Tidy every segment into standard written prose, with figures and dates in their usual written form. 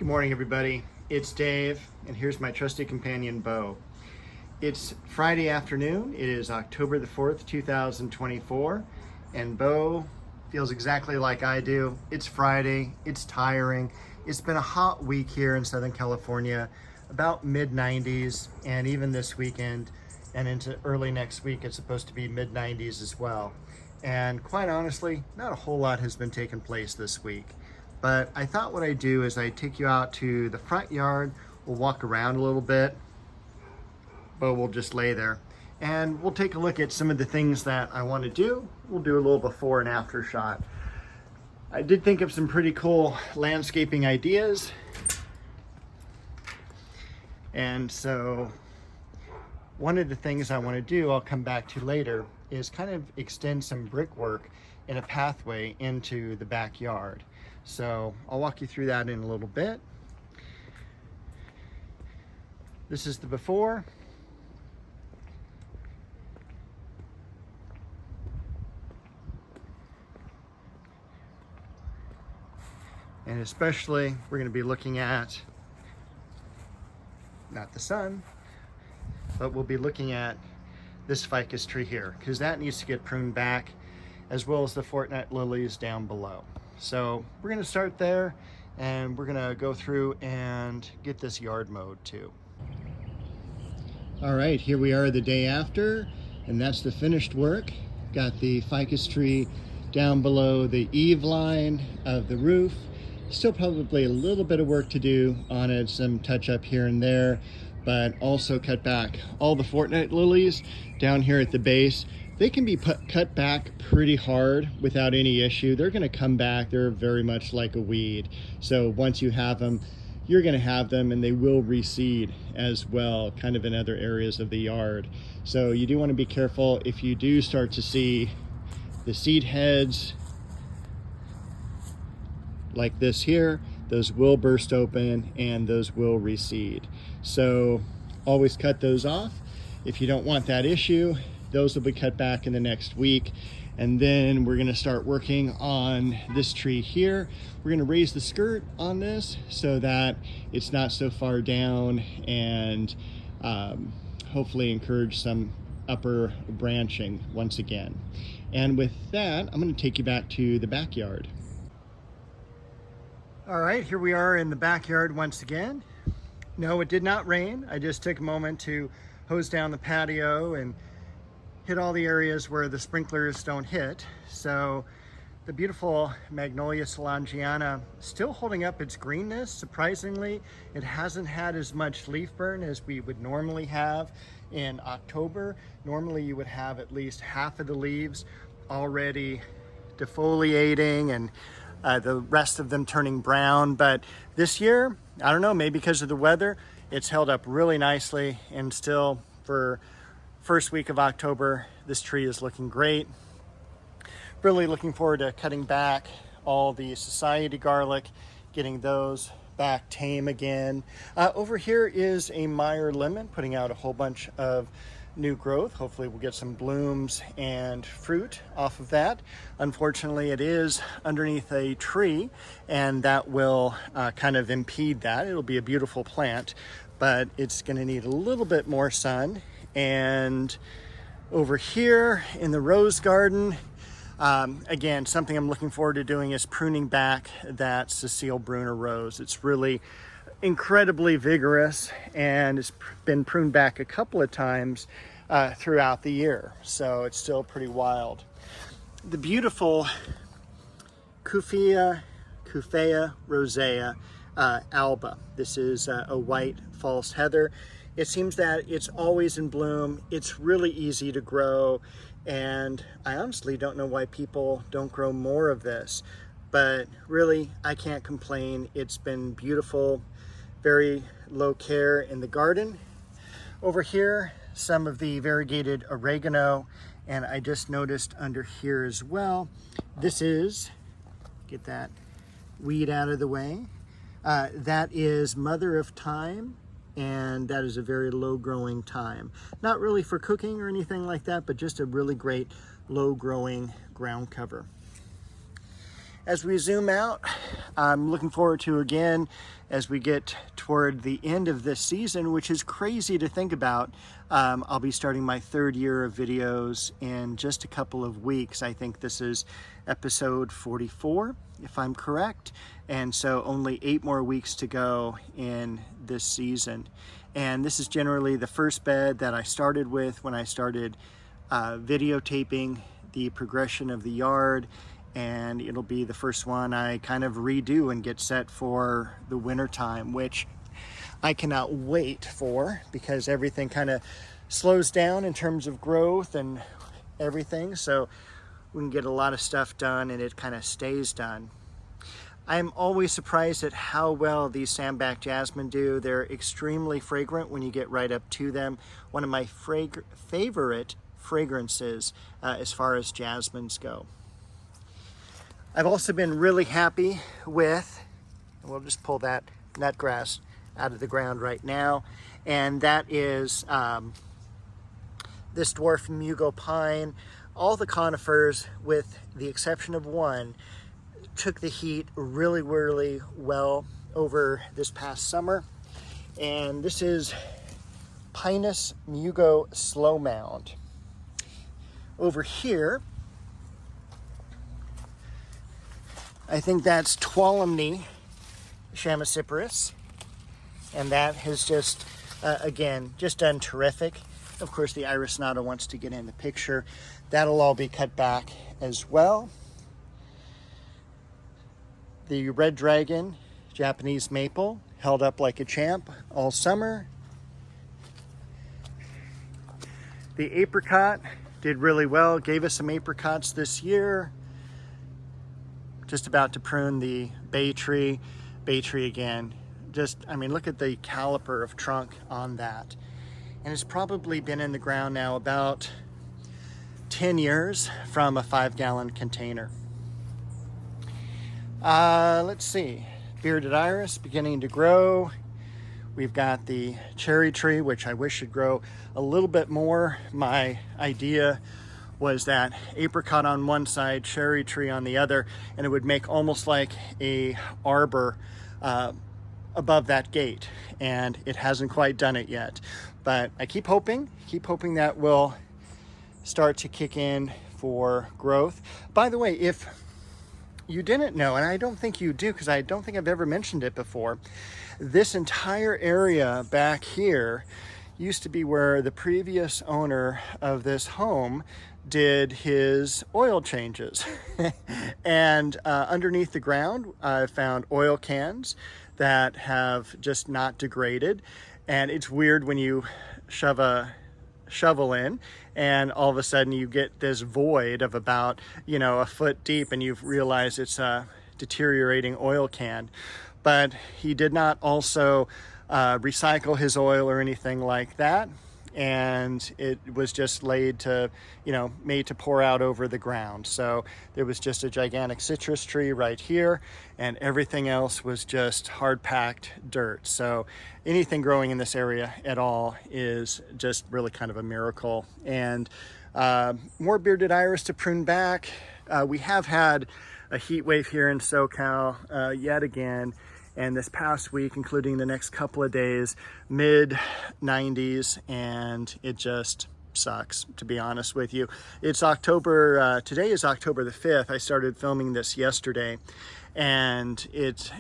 Good morning, everybody. It's Dave, and here's my trusty companion, Bo. It's Friday afternoon. It is October the 4th, 2024, and Bo feels exactly like I do. It's Friday. It's tiring. It's been a hot week here in Southern California, about mid-90s, and even this weekend and into early next week, it's supposed to be mid-90s as well. And quite honestly, not a whole lot has been taking place this week. But I thought what I'd do is I'd take you out to the front yard. We'll walk around a little bit. Bo will just lay there. And we'll take a look at some of the things that I want to do. We'll do a little before and after shot. I did think of some pretty cool landscaping ideas. And so one of the things I want to do, I'll come back to later, is kind of extend some brickwork in a pathway into the backyard. So I'll walk you through that in a little bit. This is the before. And especially we're going to be looking at, not the sun, but we'll be looking at this ficus tree here, because that needs to get pruned back, as well as the fortnight lilies down below. So we're going to start there, and we're going to go through and get this yard mowed too. All right, here we are the day after, and that's the finished work. Got the ficus tree down below the eave line of the roof. Still probably a little bit of work to do on it, some touch up here and there, but also cut back all the fortnight lilies down here at the base. They can be cut back pretty hard without any issue. They're going to come back. They're very much like a weed. So once you have them, you're going to have them, and they will reseed as well, kind of in other areas of the yard. So you do want to be careful if you do start to see the seed heads like this here. Those will burst open and those will reseed. So always cut those off. If you don't want that issue, those will be cut back in the next week. And then we're gonna start working on this tree here. We're gonna raise the skirt on this so that it's not so far down, and hopefully encourage some upper branching once again. And with that, I'm gonna take you back to the backyard. All right, here we are in the backyard once again. No, it did not rain. I just took a moment to hose down the patio and hit all the areas where the sprinklers don't hit. So the beautiful Magnolia Solangiana still holding up its greenness. Surprisingly, it hasn't had as much leaf burn as we would normally have in October. Normally you would have at least half of the leaves already defoliating and the rest of them turning brown. But this year, I don't know, maybe because of the weather, it's held up really nicely, and still for first week of October, this tree is looking great. Really looking forward to cutting back all the society garlic, getting those back tame again. Over here is a Meyer lemon, putting out a whole bunch of new growth. Hopefully we'll get some blooms and fruit off of that. Unfortunately, it is underneath a tree, and that will kind of impede that. It'll be a beautiful plant, but it's going to need a little bit more sun. And over here in the rose garden, again, something I'm looking forward to doing is pruning back that Cecile Bruner rose. It's really incredibly vigorous, and it's been pruned back a couple of times throughout the year, so it's still pretty wild. The beautiful Cuphea rosea alba. This is a white false heather. It seems that it's always in bloom. It's really easy to grow, and I honestly don't know why people don't grow more of this, but really I can't complain. It's been beautiful, very low care in the garden. Over here, some of the variegated oregano, and I just noticed under here as well, this is, get that weed out of the way, that is Mother of Thyme, and that is a very low growing thyme. Not really for cooking or anything like that, but just a really great low growing ground cover. As we zoom out, I'm looking forward to, again, as we get toward the end of this season, which is crazy to think about. I'll be starting my 3rd year of videos in just a couple of weeks. I think this is episode 44, if I'm correct. And so only 8 more weeks to go in this season. And this is generally the first bed that I started with when I started videotaping the progression of the yard, and it'll be the first one I kind of redo and get set for the winter time, which I cannot wait for, because everything kind of slows down in terms of growth and everything, so we can get a lot of stuff done and it kind of stays done. I'm always surprised at how well these sandback jasmine do. They're extremely fragrant when you get right up to them. One of my favorite fragrances as far as jasmines go. I've also been really happy with, we'll just pull that nut grass out of the ground right now, and that is this dwarf mugo pine. All the conifers, with the exception of one, took the heat really, really well over this past summer. And this is Pinus mugo slow mound. Over here, I think that's Tuolumne Chamaecyparis, and that has just, again, just done terrific. Of course, the iris nata wants to get in the picture. That'll all be cut back as well. The red dragon, Japanese maple, held up like a champ all summer. The apricot did really well, gave us some apricots this year. Just about to prune the bay tree. Bay tree again, just, I mean, look at the caliper of trunk on that. And it's probably been in the ground now about 10 years from a 5-gallon container. Let's see, bearded iris beginning to grow. We've got the cherry tree, which I wish should grow a little bit more. My idea was that apricot on one side, cherry tree on the other, and it would make almost like a arbor above that gate, and it hasn't quite done it yet. But I keep hoping that will start to kick in for growth. By the way, if you didn't know, and I don't think you do, because I don't think I've ever mentioned it before, this entire area back here used to be where the previous owner of this home did his oil changes. And underneath the ground, I found oil cans that have just not degraded. And it's weird when you shove a shovel in and all of a sudden you get this void of about, a foot deep, and you realize it's a deteriorating oil can. But he did not also recycle his oil or anything like that. And it was just made to pour out over the ground. So there was just a gigantic citrus tree right here, and everything else was just hard-packed dirt. So anything growing in this area at all is just really kind of a miracle. And more bearded iris to prune back. We have had a heat wave here in SoCal yet again. And this past week, including the next couple of days, mid-90s, and it just sucks, to be honest with you. It's October, today is October the 5th. I started filming this yesterday, and it's,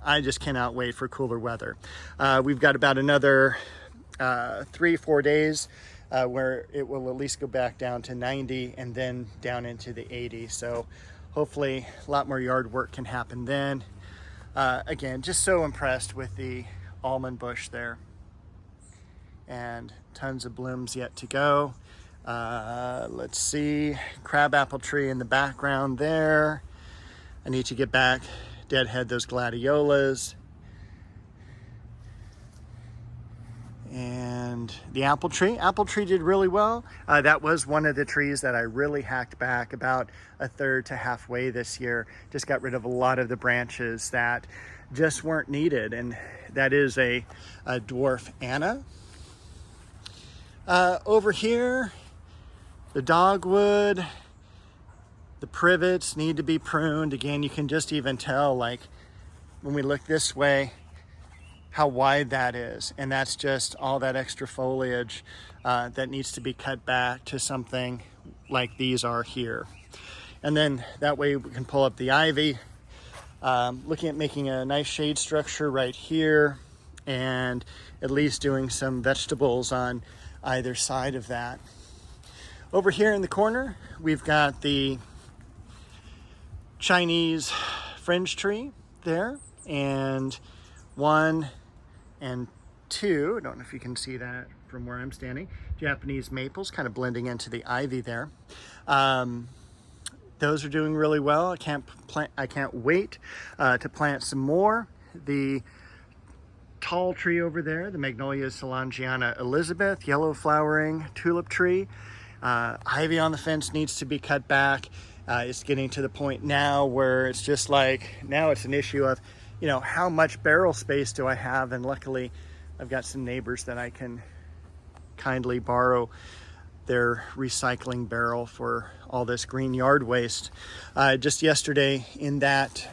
I just cannot wait for cooler weather. We've got about another 3-4 days where it will at least go back down to 90 and then down into the 80s. So hopefully a lot more yard work can happen then. Again, just so impressed with the almond bush there, and tons of blooms yet to go. Let's see, crabapple tree in the background there. I need to get back, deadhead those gladiolas. And the apple tree did really well. That was one of the trees that I really hacked back about a third to halfway this year. Just got rid of a lot of the branches that just weren't needed. And that is a dwarf Anna. Over here, the dogwood, The privets need to be pruned. Again, you can just even tell, like when we look this way, how wide that is. And that's just all that extra foliage that needs to be cut back to something like these are here. And then that way we can pull up the ivy. Looking at making a nice shade structure right here, and at least doing some vegetables on either side of that. Over here in the corner, we've got the Chinese fringe tree there, and 1 and 2, I don't know if you can see that from where I'm standing, Japanese maples kind of blending into the ivy there. Those are doing really well. I can't wait to plant some more. The tall tree over there, the Magnolia Solangiana Elizabeth, yellow flowering tulip tree. Ivy on the fence needs to be cut back. It's getting to the point now where it's just like, now it's an issue of, you know, how much barrel space do I have? And luckily I've got some neighbors that I can kindly borrow their recycling barrel for all this green yard waste. Just yesterday in that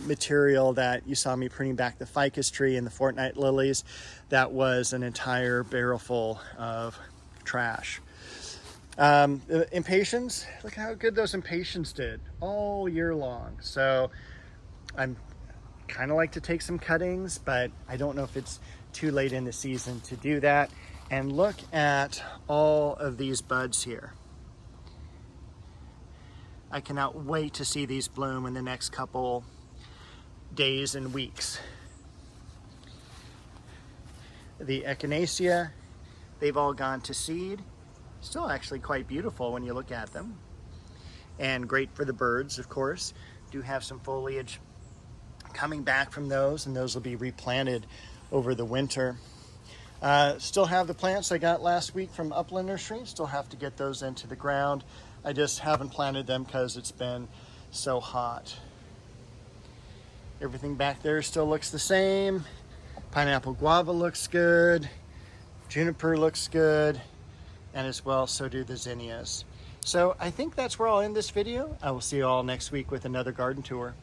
material that you saw me pruning back the ficus tree and the fortnight lilies, that was an entire barrel full of trash. The impatiens, look how good those impatiens did all year long. So I'm kind of like to take some cuttings, but I don't know if it's too late in the season to do that. And look at all of these buds here. I cannot wait to see these bloom in the next couple days and weeks. The echinacea, they've all gone to seed. Still actually quite beautiful when you look at them. And great for the birds, of course. Do have some foliage coming back from those, and those will be replanted over the winter. Still have the plants I got last week from Upland Nursery. Still have to get those into the ground. I just haven't planted them because it's been so hot. Everything back there still looks the same. Pineapple guava looks good. Juniper looks good. And as well, so do the zinnias. So I think that's where I'll end this video. I will see you all next week with another garden tour.